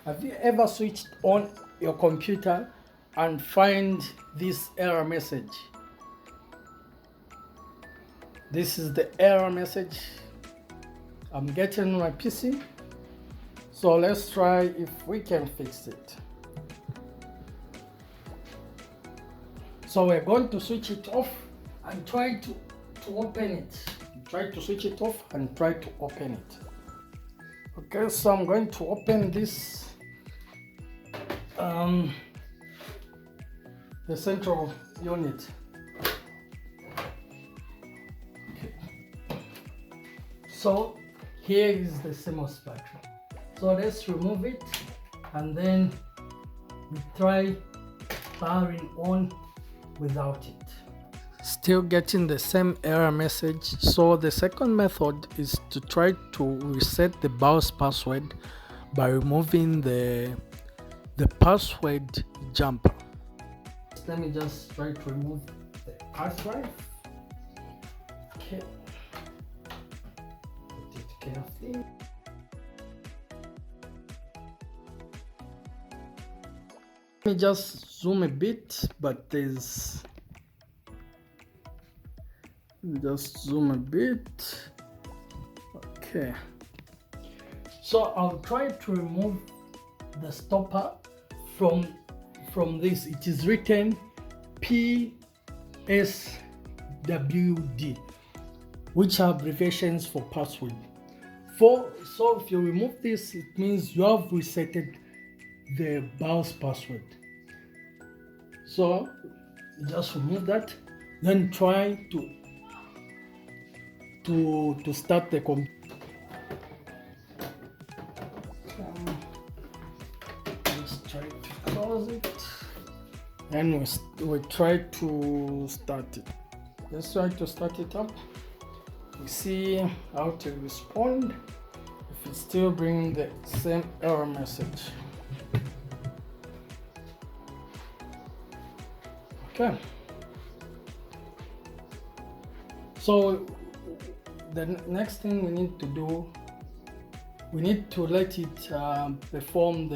Have you ever switched on your computer and find this error message? This is the error message I'm getting on my PC. So let's try if we can fix it. So we're going to switch it off and try to open it. Try to switch it off and try to open it. Okay, so I'm going to open this the central unit. Okay. So here is the CMOS battery. So let's remove it and then we try powering on without it. Still getting the same error message. So the second method is to try to reset the BIOS password by removing the password jumper. Let me just try to remove the hard drive. Okay. Put it carefully. Let me just zoom a bit, but there's just zoom a bit. Okay. So I'll try to remove the stopper from this. It is written PSWD, which are abbreviations for password. So if you remove this, it means you have resetted the BIOS password. So just remove that, then try to start the computer. Let's try to close it, and we try to start it. Let's try to start it up. We see how to respond. If it's still bringing the same error message. Okay. So the next thing we need to do, we need to let it perform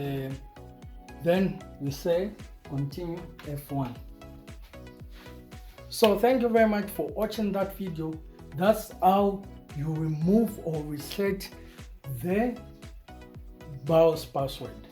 then we say continue F1. So thank you very much for watching that video. That's how you remove or reset the BIOS password.